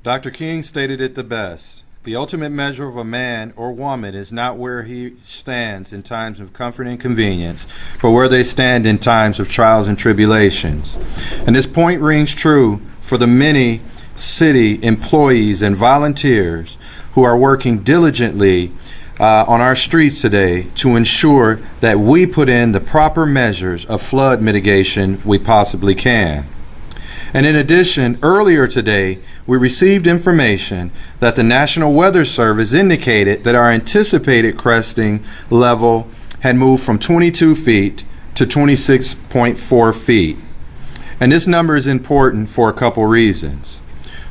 Dr. King stated it the best. The ultimate measure of a man or woman is not where he stands in times of comfort and convenience, but where they stand in times of trials and tribulations. And this point rings true for the many city employees and volunteers who are working diligently on our streets today to ensure that we put in the proper measures of flood mitigation we possibly can. And in addition, earlier today, we received information that the National Weather Service indicated that our anticipated cresting level had moved from 22 feet to 26.4 feet. And this number is important for a couple reasons.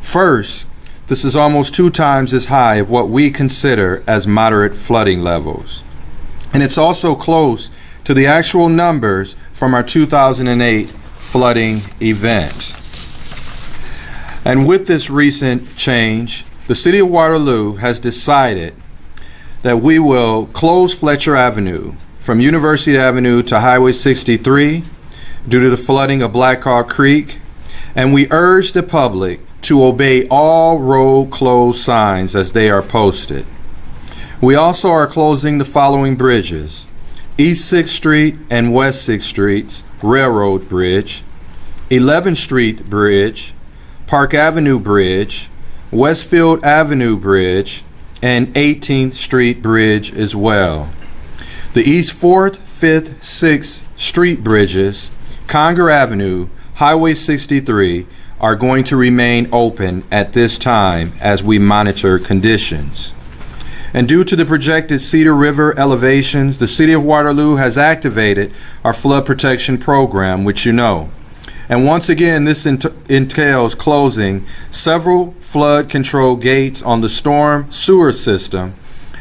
First, this is almost 2 times as high of what we consider as moderate flooding levels. And it's also close to the actual numbers from our 2008 flooding event. And with this recent change, the City of Waterloo has decided that we will close Fletcher Avenue from University Avenue to Highway 63 due to the flooding of Black Hawk Creek, and we urge the public to obey all road closed signs as they are posted. We also are closing the following bridges: East 6th Street and West 6th Streets Railroad Bridge, 11th Street Bridge, Park Avenue Bridge, Westfield Avenue Bridge, and 18th Street Bridge as well. The East 4th, 5th, 6th Street Bridges, Conger Avenue, Highway 63 are going to remain open at this time as we monitor conditions. And due to the projected Cedar River elevations, the City of Waterloo has activated our flood protection program, which you know. And once again, this entails closing several flood control gates on the storm sewer system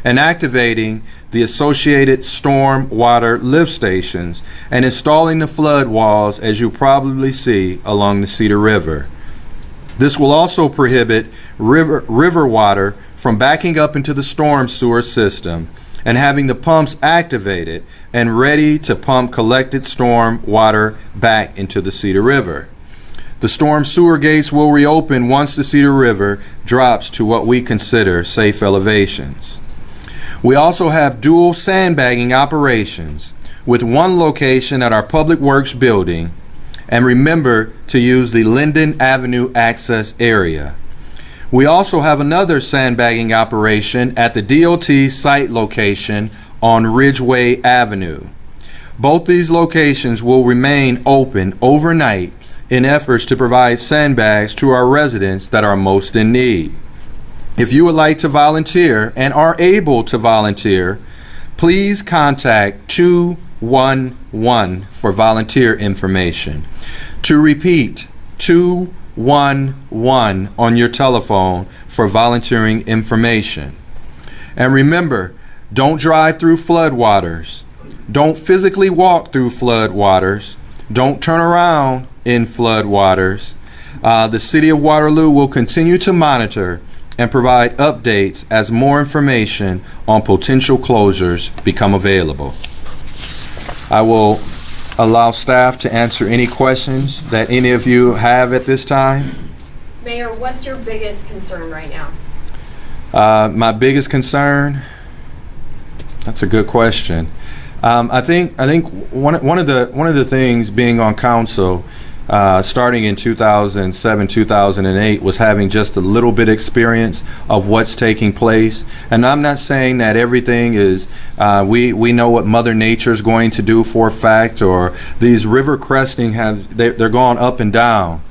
and activating the associated storm water lift stations and installing the flood walls, as you probably see along the Cedar River. This will also prohibit river water from backing up into the storm sewer system and having the pumps activated and ready to pump collected storm water back into the Cedar River. The storm sewer gates will reopen once the Cedar River drops to what we consider safe elevations. We also have dual sandbagging operations with one location at our Public Works building, and remember to use the Linden Avenue access area. We also have another sandbagging operation at the DOT site location on Ridgeway Avenue. Both these locations will remain open overnight in efforts to provide sandbags to our residents that are most in need. If you would like to volunteer and are able to volunteer, please contact 211 for volunteer information. To repeat, 211 on your telephone for volunteering information. And remember, don't drive through floodwaters. Don't physically walk through floodwaters. Don't turn around in floodwaters. The City of Waterloo will continue to monitor and provide updates as more information on potential closures become available. I will allow staff to answer any questions that any of you have at this time. Mayor, what's your biggest concern right now? My biggest concern? That's a good question. I think one of the things being on council, starting in 2007, 2008, was having just a little bit experience of what's taking place. And I'm not saying that everything is, we know what Mother Nature is going to do for a fact, or these river cresting they're going up and down.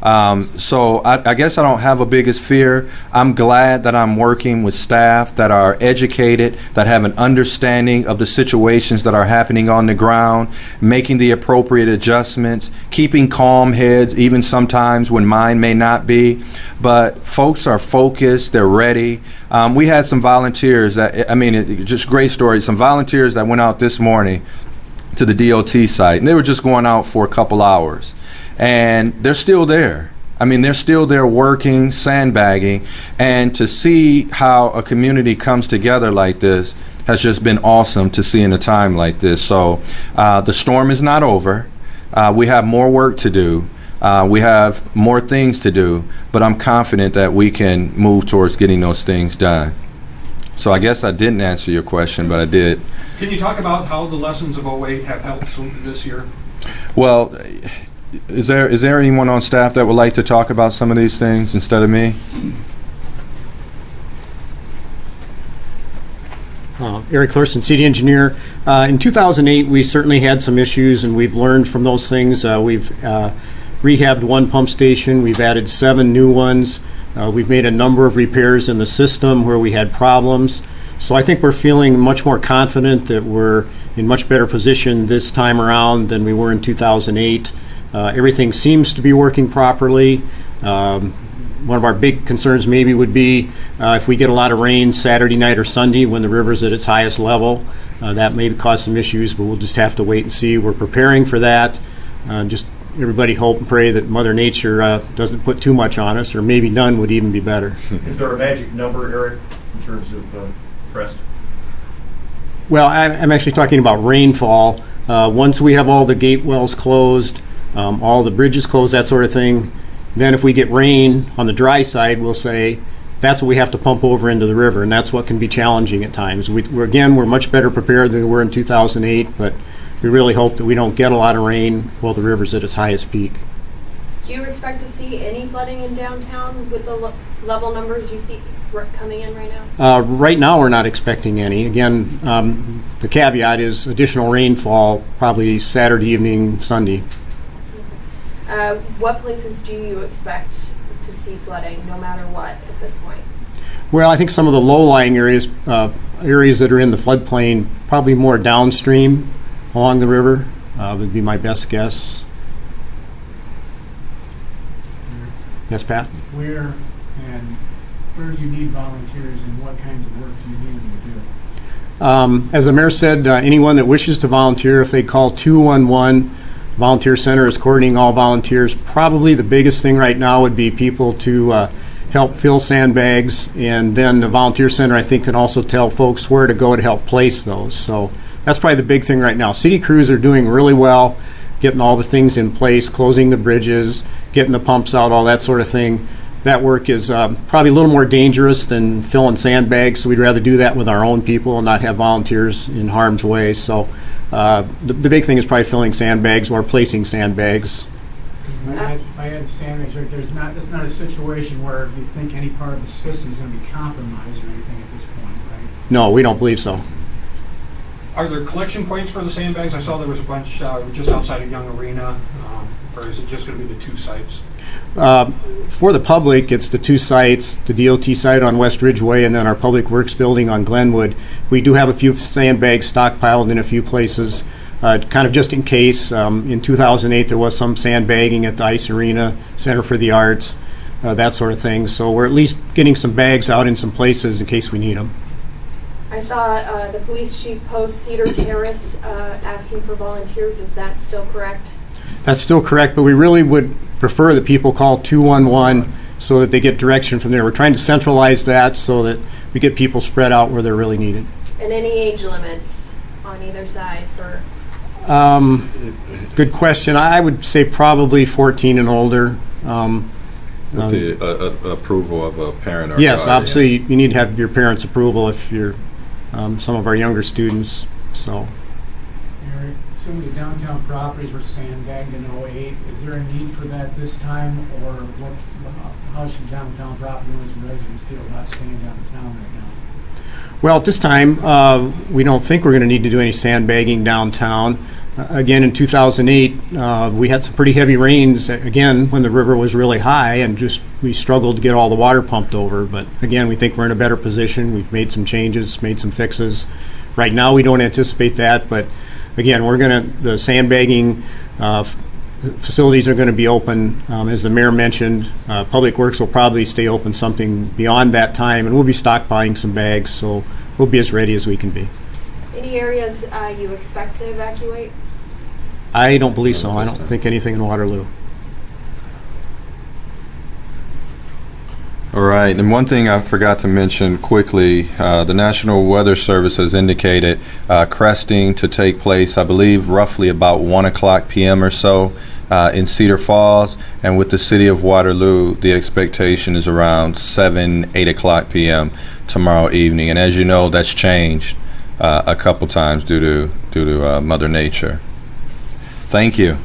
So I guess I don't have a biggest fear. I'm glad that I'm working with staff that are educated, that have an understanding of the situations that are happening on the ground, making the appropriate adjustments, keeping calm heads, even sometimes when mine may not be. But folks are focused, they're ready. We had some volunteers just great stories, some volunteers that went out this morning to the DOT site, and they were just going out for a couple hours. And they're still there. They're still there working, sandbagging, and to see how a community comes together like this has just been awesome to see in a time like this. So the storm is not over. We have more work to do, We have more things to do, but I'm confident that we can move towards getting those things done. So I guess I didn't answer your question, but I did. Can you talk about how the lessons of '08 have helped this year? Well, is there anyone on staff that would like to talk about some of these things instead of me? Eric Thorson, city engineer. In 2008, we certainly had some issues, and we've learned from those things. We've rehabbed one pump station. We've added 7 new ones. We've made a number of repairs in the system where we had problems. So I think we're feeling much more confident that we're in much better position this time around than we were in 2008. Everything seems to be working properly. One of our big concerns maybe would be if we get a lot of rain Saturday night or Sunday when the river's at its highest level. That may cause some issues, but we'll just have to wait and see. We're preparing for that. Just everybody hope and pray that Mother Nature doesn't put too much on us, or maybe none would even be better. Is there a magic number, Eric, in terms of crest? Well, I'm actually talking about rainfall. Once we have all the gate wells closed, all the bridges closed, that sort of thing, then if we get rain on the dry side, we'll say that's what we have to pump over into the river, and that's what can be challenging at times. We're much better prepared than we were in 2008, but we really hope that we don't get a lot of rain while the river's at its highest peak. Do you expect to see any flooding in downtown with the level numbers you see coming in right now? Right now, we're not expecting any. Again, the caveat is additional rainfall probably Saturday evening, Sunday. What places do you expect to see flooding, no matter what, at this point? Well, I think some of the low-lying areas, areas that are in the floodplain, probably more downstream along the river, would be my best guess. Yes, Pat? Where do you need volunteers, and what kinds of work do you need them to do? As the mayor said, anyone that wishes to volunteer, if they call 211, Volunteer Center is coordinating all volunteers. Probably the biggest thing right now would be people to help fill sandbags, and then the Volunteer Center, I think, can also tell folks where to go to help place those. So that's probably the big thing right now. City crews are doing really well, getting all the things in place, closing the bridges, getting the pumps out, all that sort of thing. That work is probably a little more dangerous than filling sandbags, so we'd rather do that with our own people and not have volunteers in harm's way. So the big thing is probably filling sandbags or placing sandbags. If I had sandbags, right, it's not a situation where you think any part of the system is going to be compromised or anything at this point, right? No, we don't believe so. Are there collection points for the sandbags? I saw there was a bunch just outside of Young Arena, or is it just going to be the 2 sites? For the public, it's the 2 sites, the DOT site on West Ridgeway and then our Public Works building on Glenwood. We do have a few sandbags stockpiled in a few places, kind of just in case. In 2008, there was some sandbagging at the Ice Arena, Center for the Arts, that sort of thing. So we're at least getting some bags out in some places in case we need them. I saw the police chief post Cedar Terrace asking for volunteers. Is that still correct? That's still correct, but we really would prefer that people call 211 so that they get direction from there. We're trying to centralize that so that we get people spread out where they're really needed. And any age limits on either side for? Good question. I would say probably 14 and older. With the approval of a parent or yes, guardian. obviously you need to have your parents' approval if you're some of our younger students. So. Eric, some of the downtown properties were sandbagged in '08. Is there a need for that this time, or how should downtown property owners and residents feel about staying downtown right now? Well, at this time, we don't think we're going to need to do any sandbagging downtown. Again, in 2008, we had some pretty heavy rains, again, when the river was really high, and we struggled to get all the water pumped over. But again, we think we're in a better position. We've made some changes, made some fixes. Right now, we don't anticipate that, but again, the sandbagging facilities are going to be open. As the mayor mentioned, Public Works will probably stay open something beyond that time, and we'll be stockpiling some bags, so we'll be as ready as we can be. Any areas you expect to evacuate? I don't believe so. I don't think anything in Waterloo. All right, and one thing I forgot to mention quickly, the National Weather Service has indicated cresting to take place, I believe, roughly about 1 o'clock p.m. or so. in Cedar Falls, and with the city of Waterloo, the expectation is around 7, 8 o'clock p.m. tomorrow evening. And as you know, that's changed a couple times due to Mother Nature. Thank you.